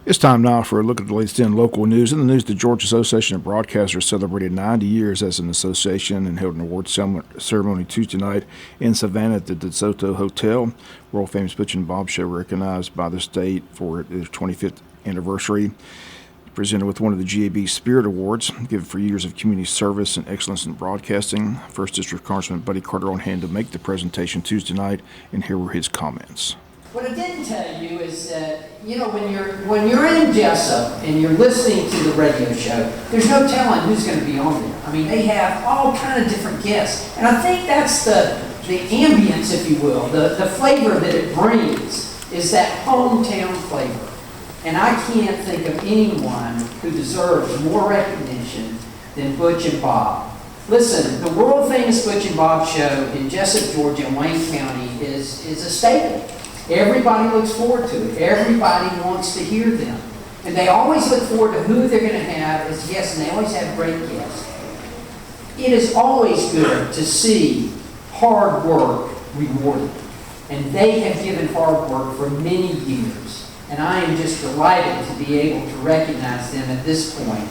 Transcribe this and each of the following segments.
It's time now for a look at the latest in local news. In the news, the Georgia Association of Broadcasters celebrated 90 years as an association and held an award ceremony Tuesday night in Savannah at the DeSoto Hotel. World famous Butch and Bob Show recognized by the state for its 25th anniversary. Presented with one of the GAB Spirit Awards, given for years of community service and excellence in broadcasting. First District Congressman Buddy Carter on hand to make the presentation Tuesday night, and here were his comments. What I didn't tell you is that, when you're in Jesup and you're listening to the radio show, there's no telling who's going to be on there. I mean, they have all kind of different guests. And I think that's the ambience, if you will, the flavor that it brings is that hometown flavor. And I can't think of anyone who deserves more recognition than Butch and Bob. Listen, the world famous Butch and Bob Show in Jesup, Georgia, and Wayne County is a staple. Everybody looks forward to it. Everybody wants to hear them. And they always look forward to who they're going to have as guests, and they always have great guests. It is always good to see hard work rewarded. And they have given hard work for many years. And I am just delighted to be able to recognize them at this point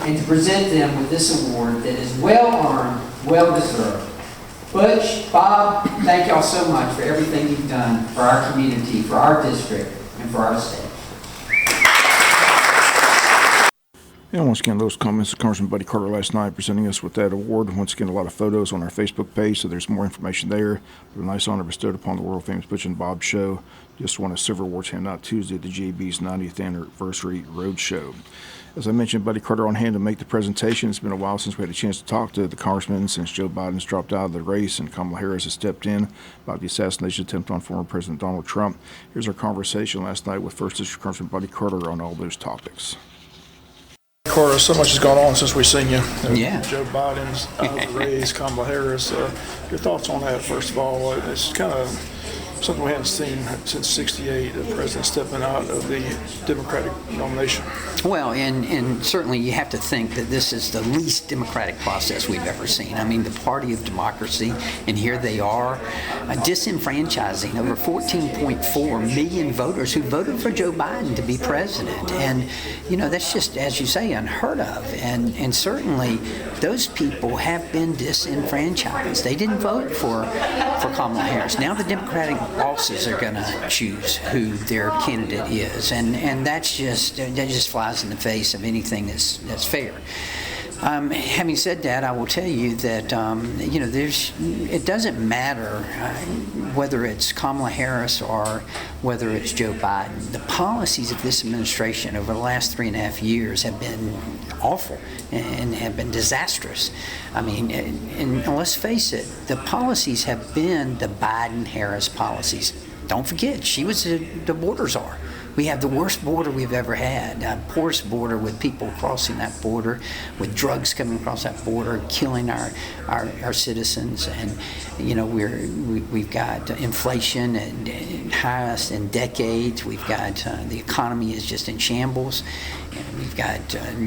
and to present them with this award that is well-earned, well-deserved. Butch, Bob, thank y'all so much for everything you've done for our community, for our district, and for our state. And once again, those comments of Congressman Buddy Carter last night presenting us with that award. Once again, a lot of photos on our Facebook page, so there's more information there. But a nice honor bestowed upon the world famous Butch and Bob Show. Just won a silver award handed out Tuesday at the GAB's 90th anniversary road show. As I mentioned, Buddy Carter on hand to make the presentation. It's been a while since we had a chance to talk to the congressman since Joe Biden's dropped out of the race and Kamala Harris has stepped in about the assassination attempt on former President Donald Trump. Here's our conversation last night with First District Congressman Buddy Carter on all those topics. Carter, so much has gone on since we've seen you. Yeah. Joe Biden's out of the race, Kamala Harris. Your thoughts on that, first of all? It's kind of something we haven't seen since '68, the president stepping out of the Democratic nomination. Well, and certainly you have to think that this is the least democratic process we've ever seen. I mean, the party of democracy, and here they are disenfranchising over 14.4 million voters who voted for Joe Biden to be president. And, that's just, as you say, unheard of. And certainly those people have been disenfranchised. They didn't vote for Kamala Harris. Now the Democratic bosses are going to choose who their candidate is, and that just flies in the face of anything that's fair. Having said that, I will tell you that it doesn't matter whether it's Kamala Harris or whether it's Joe Biden. The policies of this administration over the last 3.5 years have been awful and have been disastrous. I mean, and let's face it, the policies have been the Biden-Harris policies. Don't forget, she was the border czar. We have the worst border we've ever had, poorest border with people crossing that border, with drugs coming across that border, killing our citizens, and we've got inflation and highest in decades. We've got the economy is just in shambles, and we've got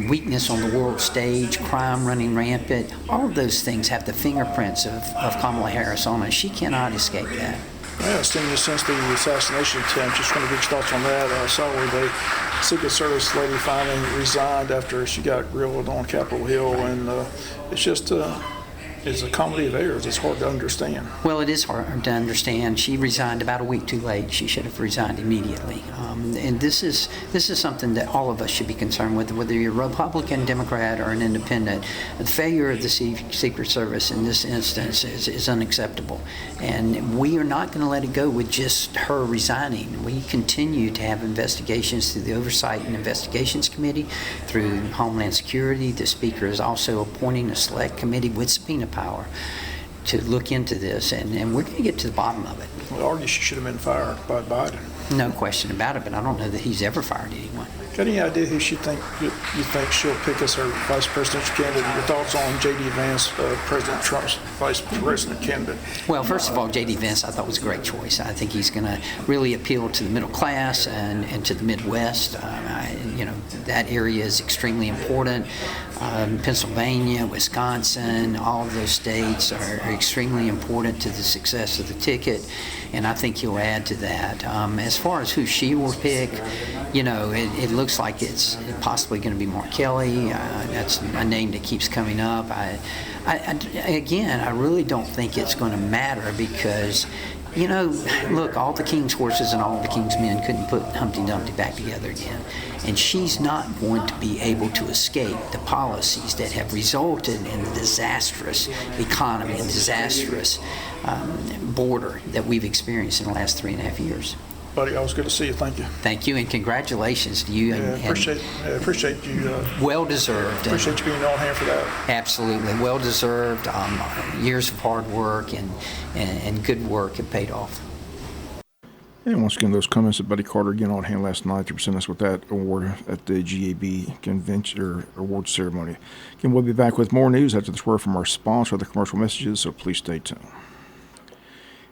weakness on the world stage, crime running rampant. All of those things have the fingerprints of Kamala Harris on it. She cannot escape that. Yeah, it's seen you since the assassination attempt. Just want to get your thoughts on that. I saw where the Secret Service lady finally resigned after she got grilled on Capitol Hill, and it's just it's a comedy of errors. It's hard to understand. Well, it is hard to understand. She resigned about a week too late. She should have resigned immediately. And this is something that all of us should be concerned with, whether you're a Republican, Democrat, or an independent. The failure of the Secret Service in this instance is unacceptable. And we are not going to let it go with just her resigning. We continue to have investigations through the Oversight and Investigations Committee, through Homeland Security. The Speaker is also appointing a select committee with subpoena power to look into this, and we're going to get to the bottom of it. Well, argue she should have been fired by Biden. No question about it, but I don't know that he's ever fired anyone. Got any idea who you think she'll pick as her vice presidential candidate? Your thoughts on J.D. Vance, President Trump's vice president candidate? Well, first of all, J.D. Vance I thought was a great choice. I think he's going to really appeal to the middle class and to the Midwest. I That area is extremely important. Pennsylvania, Wisconsin, all of those states are extremely important to the success of the ticket, and I think he'll add to that. As far as who she will pick, it looks like it's possibly going to be Mark Kelly. That's a name that keeps coming up. I really don't think it's going to matter because, look, all the king's horses and all the king's men couldn't put Humpty Dumpty back together again. And she's not going to be able to escape the policies that have resulted in the disastrous economy and disastrous border that we've experienced in the last 3.5 years. Buddy, always good to see you. Thank you. Thank you, and congratulations to you. Appreciate you. Well deserved. Appreciate you being on hand for that. Absolutely, well deserved. Years of hard work and good work have paid off. And once again, those comments that Buddy Carter again on hand last night to present us with that award at the GAB convention or award ceremony. Again, we'll be back with more news after this word from our sponsor, the commercial messages. So please stay tuned.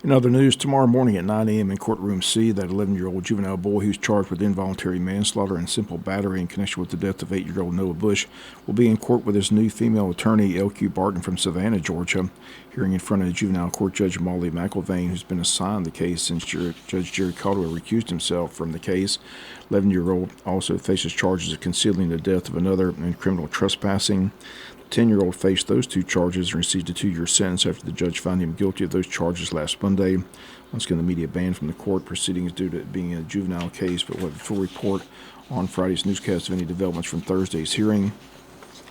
In other news, tomorrow morning at 9 a.m. in Courtroom C, that 11-year-old juvenile boy who's charged with involuntary manslaughter and simple battery in connection with the death of 8-year-old Noah Bush will be in court with his new female attorney, L.Q. Barton from Savannah, Georgia, hearing in front of the juvenile court judge Molly McIlvain, who's been assigned the case since Judge Jerry Caldwell recused himself from the case. 11-year-old also faces charges of concealing the death of another and criminal trespassing. 10-year-old faced those two charges and received a 2-year sentence after the judge found him guilty of those charges last Monday. Once again, the media banned from the court proceedings due to it being a juvenile case, but we'll have a full report on Friday's newscast of any developments from Thursday's hearing.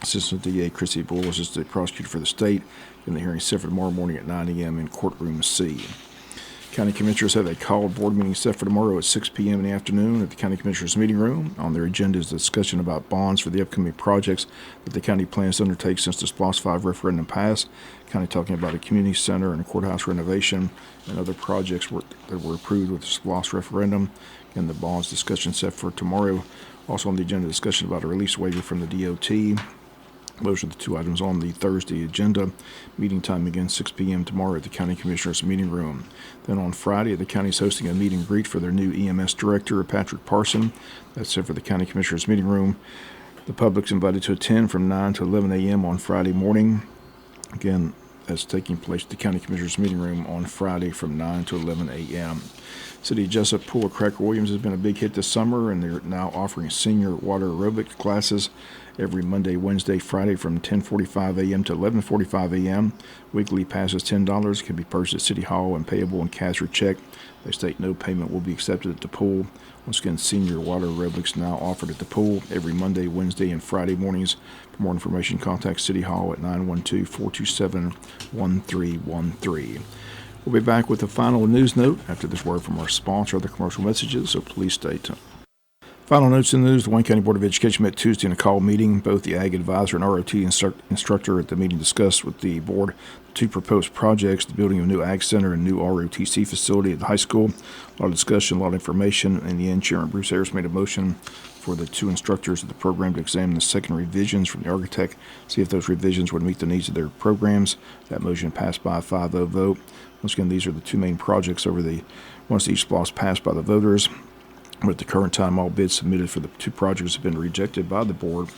Assistant DA Chrissy Bull is the prosecutor for the state, and the hearing is set for tomorrow morning at 9 a.m. in Courtroom C. County Commissioners have a called board meeting set for tomorrow at 6 p.m. in the afternoon at the County Commissioners meeting room. On their agenda is a discussion about bonds for the upcoming projects that the county plans to undertake since the SPLOST 5 referendum passed. County talking about a community center and a courthouse renovation and other projects that were approved with the SPLOST referendum. And the bonds discussion set for tomorrow. Also on the agenda, discussion about a release waiver from the DOT. Those are the two items on the Thursday agenda. Meeting time again 6 p.m. tomorrow at the County Commissioners meeting room. Then on Friday, the county is hosting a meet and greet for their new EMS director, Patrick Parson. That's set for the County Commissioners meeting room. The public's invited to attend from 9 to 11 a.m. on Friday morning. Again, that's taking place at the County Commissioners meeting room on Friday from 9 to 11 a.m. City of Jesup Pool of Cracker Williams has been a big hit this summer, and they're now offering senior water aerobic classes every Monday, Wednesday, Friday from 10:45 a.m. to 11:45 a.m. Weekly passes $10 can be purchased at City Hall and payable in cash or check. They state no payment will be accepted at the pool. Once again, senior water aerobics now offered at the pool every Monday, Wednesday, and Friday mornings. For more information, contact City Hall at 912-427-1313. We'll be back with a final news note after this word from our sponsor, the commercial messages, so please stay tuned. Final notes in the news, the Wayne County Board of Education met Tuesday in a call meeting. Both the Ag Advisor and ROT instructor at the meeting discussed with the board the two proposed projects, the building of a new Ag Center and new ROTC facility at the high school. A lot of discussion, a lot of information. In the end, Chairman Bruce Harris made a motion for the two instructors of the program to examine the second revisions from the architect, see if those revisions would meet the needs of their programs. That motion passed by a 5-0 vote. Once again, these are the two main projects once each SPLOST passed by the voters. But at the current time, all bids submitted for the two projects have been rejected by the board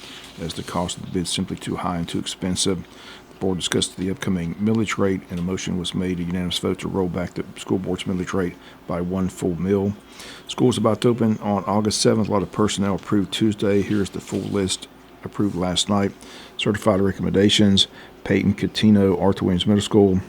as the cost of the bid is simply too high and too expensive. The board discussed the upcoming millage rate, and a motion was made, a unanimous vote, to roll back the school board's millage rate by 1 full mill. School is about to open on August 7th. A lot of personnel approved Tuesday. Here's the full list approved last night. Certified recommendations: Peyton Catino, Arthur Williams Middle School;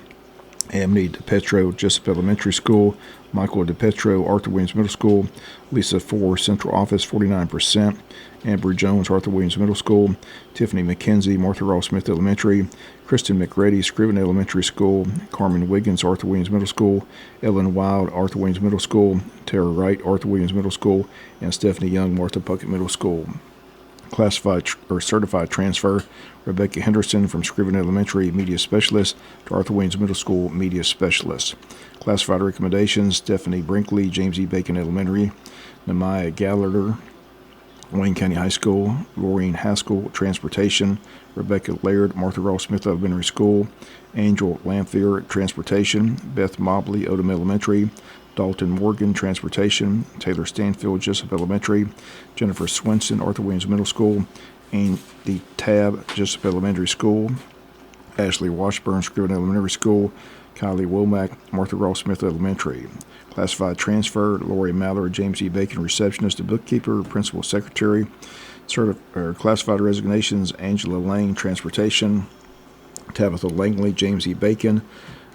Amity DePetro, Jesup Elementary School; Michael DePetro, Arthur Williams Middle School; Lisa Ford, Central Office, 49%; Amber Jones, Arthur Williams Middle School; Tiffany McKenzie, Martha Ross Smith Elementary; Kristen McReady, Scriven Elementary School; Carmen Wiggins, Arthur Williams Middle School; Ellen Wild, Arthur Williams Middle School; Tara Wright, Arthur Williams Middle School; and Stephanie Young, Martha Puckett Middle School. Classified or certified transfer: Rebecca Henderson from Scriven Elementary, Media Specialist, to Arthur Williams Middle School, Media Specialist. Classified recommendations: Stephanie Brinkley, James E. Bacon Elementary; Nehemiah Gallagher, Wayne County High School; Laureen Haskell, Transportation; Rebecca Laird, Martha Ross Smith Elementary School; Angel Lamphere, Transportation; Beth Mobley, Odom Elementary; Dalton Morgan, Transportation. Taylor Stanfield, Jesup Elementary. Jennifer Swenson, Arthur Williams Middle School. Andy Tab, Jesup Elementary School. Ashley Washburn, Scriven Elementary School. Kylie Womack, Martha Ross Smith Elementary. Classified transfer, Lori Mallard, James E. Bacon, Receptionist and Bookkeeper, Principal Secretary. Classified resignations, Angela Lane, Transportation. Tabitha Langley, James E. Bacon.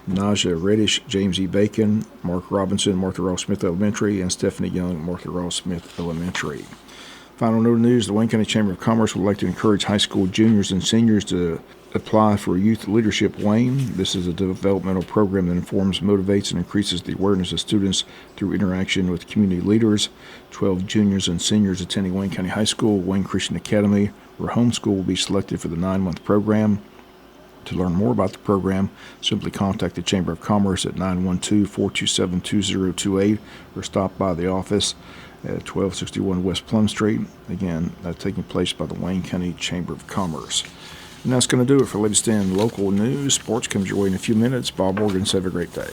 Naja Reddish, James E. Bacon. Mark Robinson, Martha Ross Smith Elementary. And Stephanie Young, Martha Ross Smith Elementary. Final note of news, the Wayne County Chamber of Commerce would like to encourage high school juniors and seniors to apply for Youth Leadership Wayne. This is a developmental program that informs, motivates, and increases the awareness of students through interaction with community leaders. 12 juniors and seniors attending Wayne County High School, Wayne Christian Academy, or homeschool will be selected for the 9-month program. To learn more about the program, simply contact the Chamber of Commerce at 912-427-2028 or stop by the office at 1261 West Plum Street. Again, that's taking place by the Wayne County Chamber of Commerce. And that's going to do it for latest in local news. Sports comes your way in a few minutes. Bob Morgan, have a great day.